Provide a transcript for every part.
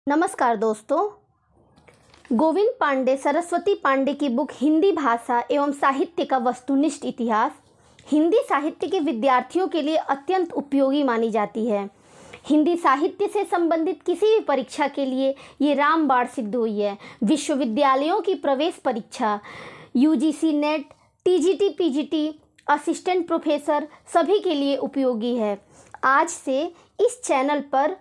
नमस्कार दोस्तों। गोविंद पांडे सरस्वती पांडे की बुक हिंदी भाषा एवं साहित्य का वस्तुनिष्ठ इतिहास हिंदी साहित्य के विद्यार्थियों के लिए अत्यंत उपयोगी मानी जाती है। हिंदी साहित्य से संबंधित किसी भी परीक्षा के लिए ये रामबाण सिद्ध हुई है। विश्वविद्यालयों की प्रवेश परीक्षा, UGC net, TGT, PGT, assistant professor सभी के लिए उपयोगी है। आज से इस चैनल पर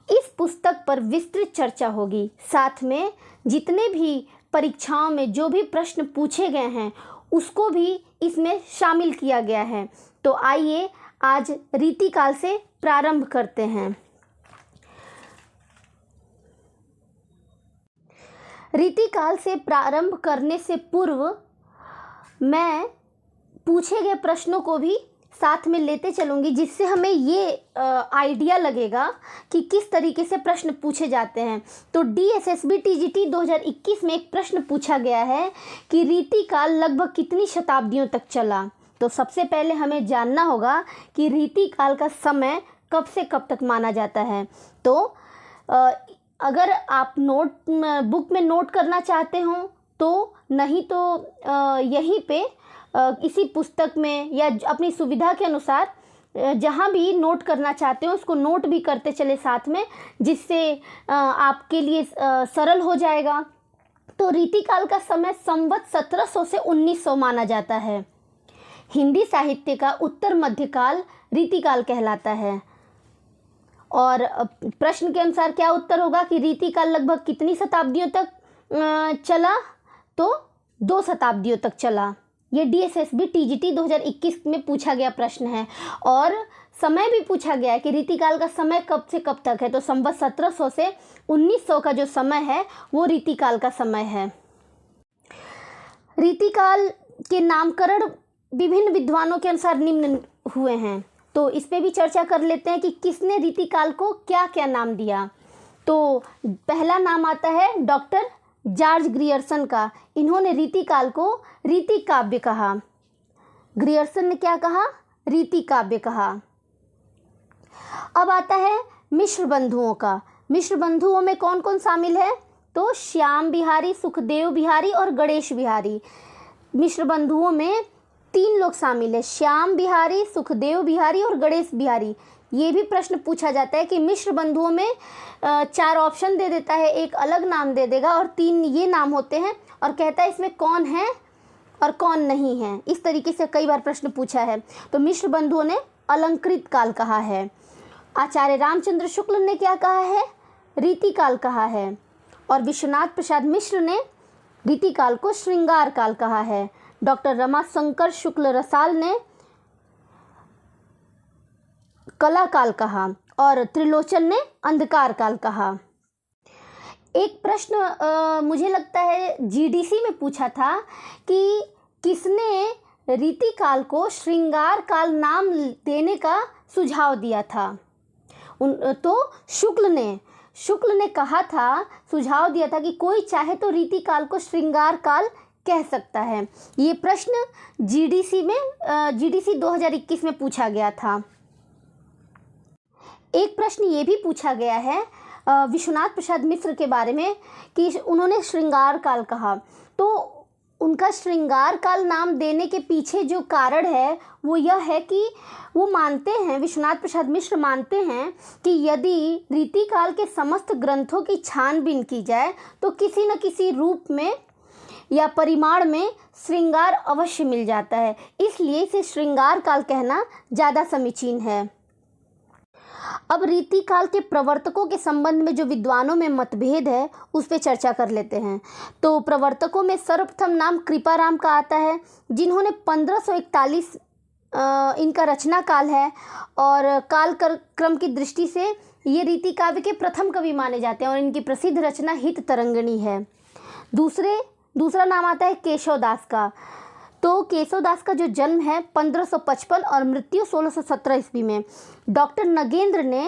इस पुस्तक पर विस्तृत चर्चा होगी। साथ में जितने भी परीक्षाओं में जो भी प्रश्न पूछे गए हैं उसको भी इसमें शामिल किया गया है। तो आइए आज रीतिकाल से प्रारंभ करते हैं। रीतिकाल से प्रारंभ करने से पूर्व मैं पूछे गए प्रश्नों को भी साथ में लेते चलूँगी, जिससे हमें ये आइडिया लगेगा कि किस तरीके से प्रश्न पूछे जाते हैं। तो DSSB TGT 2021 में एक प्रश्न पूछा गया है कि रीतिकाल लगभग कितनी शताब्दियों तक चला। तो सबसे पहले हमें जानना होगा कि रीतिकाल का समय कब से कब तक माना जाता है। तो अगर आप बुक में नोट करना चाहते हो तो नहीं तो यहीं पे इसी पुस्तक में या अपनी सुविधा के अनुसार जहाँ भी नोट करना चाहते हो उसको नोट भी करते चले साथ में, जिससे आपके लिए सरल हो जाएगा। तो रीतिकाल का समय संवत 1700 से 1900 माना जाता है। हिंदी साहित्य का उत्तर मध्यकाल रीतिकाल कहलाता है। और प्रश्न के अनुसार क्या उत्तर होगा कि रीतिकाल लगभग कितनी शताब्दियों तक चला, तो 2 शताब्दियों तक चला। ये DSSB TGT 2021 में पूछा गया प्रश्न है। और समय भी पूछा गया है कि रीतिकाल का समय कब से कब तक है। तो संवत 1700 से 1900 का जो समय है वो रीतिकाल का समय है। रीतिकाल के नामकरण विभिन्न विद्वानों के अनुसार निम्न हुए हैं। तो इस पे भी चर्चा कर लेते हैं कि किसने रीतिकाल को क्या क्या नाम दिया। तो पहला नाम आता है डॉक्टर जॉर्ज ग्रियर्सन का। इन्होंने रीतिकाल को रीति काव्य कहा। ग्रियर्सन ने क्या कहा? रीति काव्य कहा। अब आता है मिश्र बंधुओं का। मिश्र बंधुओं में कौन कौन शामिल है? तो श्याम बिहारी, सुखदेव बिहारी और गणेश बिहारी। मिश्र बंधुओं में 3 लोग शामिल है, श्याम बिहारी, सुखदेव बिहारी और गणेश बिहारी। ये भी प्रश्न पूछा जाता है कि मिश्र बंधुओं में 4 ऑप्शन दे देता है, एक अलग नाम दे देगा और 3 ये नाम होते हैं और कहता है इसमें कौन है और कौन नहीं है। इस तरीके से कई बार प्रश्न पूछा है। तो मिश्र बंधुओं ने अलंकृत काल कहा है। आचार्य रामचंद्र शुक्ल ने क्या कहा है? रीतिकाल कहा है। और विश्वनाथ प्रसाद मिश्र ने रीतिकाल को श्रृंगार काल कहा है। डॉक्टर रमाशंकर शुक्ल रसाल ने कला काल कहा और त्रिलोचन ने अंधकार काल कहा। एक प्रश्न मुझे लगता है GDC में पूछा था कि किसने रीतिकाल को श्रृंगार काल नाम देने का सुझाव दिया था। तो शुक्ल ने कहा था, सुझाव दिया था कि कोई चाहे तो रीतिकाल को श्रृंगार काल कह सकता है। ये प्रश्न GDC 2021 में पूछा गया था। एक प्रश्न ये भी पूछा गया है विश्वनाथ प्रसाद मिश्र के बारे में कि उन्होंने श्रृंगार काल कहा। तो उनका श्रृंगार काल नाम देने के पीछे जो कारण है वो यह है कि वो मानते हैं, विश्वनाथ प्रसाद मिश्र मानते हैं कि यदि रीतिकाल के समस्त ग्रंथों की छानबीन की जाए तो किसी न किसी रूप में या परिमाण में श्रृंगार अवश्य मिल जाता है। इसलिए इसे श्रृंगार काल कहना ज़्यादा समीचीन है। अब रीतिकाल के प्रवर्तकों के संबंध में जो विद्वानों में मतभेद है उस पर चर्चा कर लेते हैं। तो प्रवर्तकों में सर्वप्रथम नाम कृपाराम का आता है, जिन्होंने 1541 इनका रचना काल है और काल क्रम की दृष्टि से ये रीति काव्य के प्रथम कवि माने जाते हैं और इनकी प्रसिद्ध रचना हित तरंगिणी है। दूसरा नाम आता है केशव दास का। तो केशव दास का जो जन्म है 1555 और मृत्यु 1617 ईस्वी में। डॉक्टर नगेंद्र ने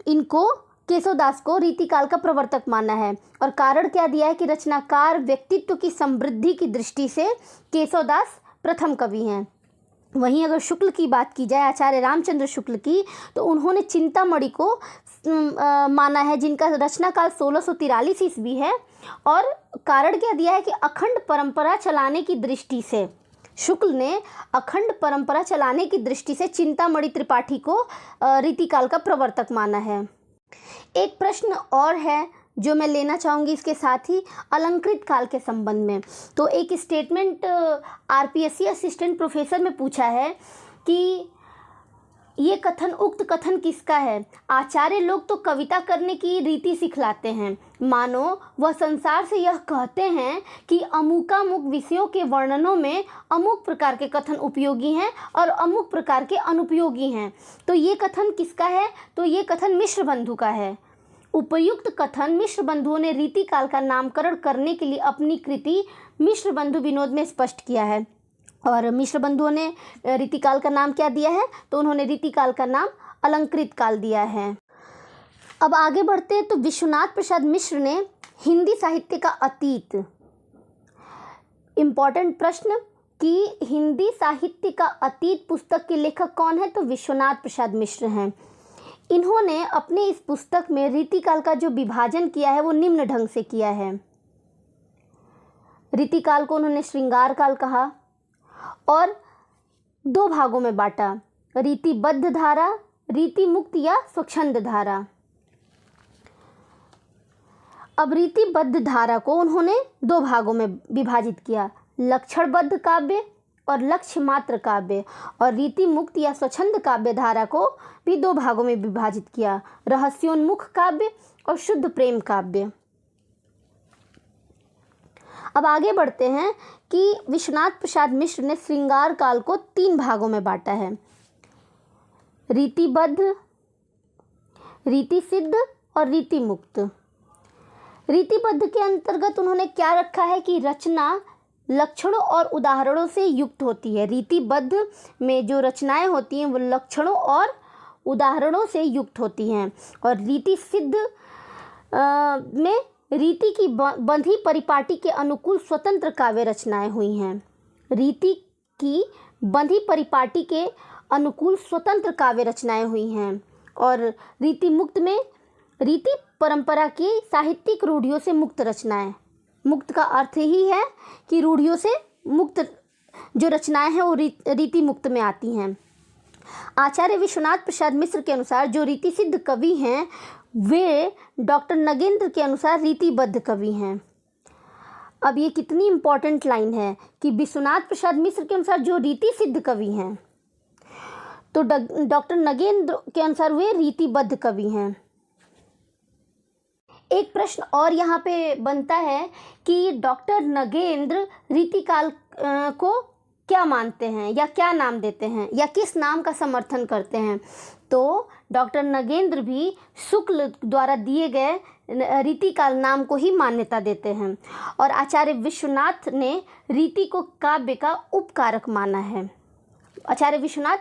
इनको केशव दास को रीतिकाल का प्रवर्तक माना है और कारण क्या दिया है कि रचनाकार व्यक्तित्व की समृद्धि की दृष्टि से केशव दास प्रथम कवि हैं। वहीं अगर शुक्ल की बात की जाए, आचार्य रामचंद्र शुक्ल की, तो उन्होंने चिंतामणि को माना है, जिनका रचना काल 1643 ईस्वी है। और कारण क्या दिया है कि अखंड परंपरा चलाने की दृष्टि से, शुक्ल ने अखंड परंपरा चलाने की दृष्टि से चिंतामणि त्रिपाठी को रीतिकाल का प्रवर्तक माना है। एक प्रश्न और है जो मैं लेना चाहूँगी इसके साथ ही, अलंकृत काल के संबंध में। तो एक स्टेटमेंट आरपीएससी असिस्टेंट प्रोफेसर में पूछा है कि ये कथन, उक्त कथन किसका है? आचार्य लोग तो कविता करने की रीति सिखलाते हैं, मानो वह संसार से यह कहते हैं कि अमुकामुक विषयों के वर्णनों में अमुक प्रकार के कथन उपयोगी हैं और अमुक प्रकार के अनुपयोगी हैं। तो ये कथन किसका है? तो ये कथन मिश्र बंधु का है। उपयुक्त कथन मिश्र बंधुओं ने रीतिकाल का नामकरण करने के लिए अपनी कृति मिश्र बंधु विनोद में स्पष्ट किया है। और मिश्र बंधुओं ने रीतिकाल का नाम क्या दिया है? तो उन्होंने रीतिकाल का नाम अलंकृत काल दिया है। अब आगे बढ़ते हैं। तो विश्वनाथ प्रसाद मिश्र ने हिंदी साहित्य का अतीत, इम्पॉर्टेंट प्रश्न कि हिंदी साहित्य का अतीत पुस्तक के लेखक कौन है? तो विश्वनाथ प्रसाद मिश्र हैं। इन्होंने अपने इस पुस्तक में रीतिकाल का जो विभाजन किया है वो निम्न ढंग से किया है। रीतिकाल को उन्होंने श्रृंगार काल कहा और 2 भागों में बांटा, रीतिबद्ध धारा, रीति मुक्त या स्वच्छंद धारा। अब रीतिबद्ध धारा को उन्होंने 2 भागों में विभाजित किया, लक्षणबद्ध काव्य और लक्ष्य मात्र काव्य। और रीति मुक्त या स्वच्छंद काव्य धारा को भी 2 भागों में विभाजित किया, रहस्योन्मुख काव्य और शुद्ध प्रेम काव्य। अब आगे बढ़ते हैं कि विश्वनाथ प्रसाद मिश्र ने श्रृंगार काल को 3 भागों में बांटा है, रीतिबद्ध, रीति सिद्ध और रीति मुक्त। रीतिबद्ध के अंतर्गत उन्होंने क्या रखा है कि रचना लक्षणों और उदाहरणों से युक्त होती है। रीतिबद्ध में जो रचनाएं होती हैं वो लक्षणों और उदाहरणों से युक्त होती हैं। और रीति सिद्ध में रीति की बंधी परिपाटी के अनुकूल स्वतंत्र काव्य रचनाएं हुई हैं। रीति की बंधी परिपाटी के अनुकूल स्वतंत्र काव्य रचनाएं हुई हैं। और रीति मुक्त में रीति परंपरा की साहित्यिक रूढ़ियों से मुक्त रचनाएं, मुक्त का अर्थ ही है कि रूढ़ियों से मुक्त जो रचनाएं हैं वो रीति मुक्त में आती हैं। आचार्य विश्वनाथ प्रसाद मिश्र के अनुसार जो रीति सिद्ध कवि हैं वे डॉक्टर नगेंद्र के अनुसार रीतिबद्ध कवि हैं। अब ये कितनी इम्पोर्टेंट लाइन है कि विश्वनाथ प्रसाद मिश्र के अनुसार जो रीति सिद्ध कवि हैं तो डॉक्टर नगेंद्र के अनुसार वे रीतिबद्ध कवि हैं। एक प्रश्न और यहाँ पे बनता है कि डॉक्टर नगेंद्र रीतिकाल को क्या मानते हैं या क्या नाम देते हैं या किस नाम का समर्थन करते हैं? तो डॉक्टर नगेंद्र भी शुक्ल द्वारा दिए गए रीतिकाल नाम को ही मान्यता देते हैं। और आचार्य विश्वनाथ ने रीति को काव्य का उपकारक माना है। आचार्य विश्वनाथ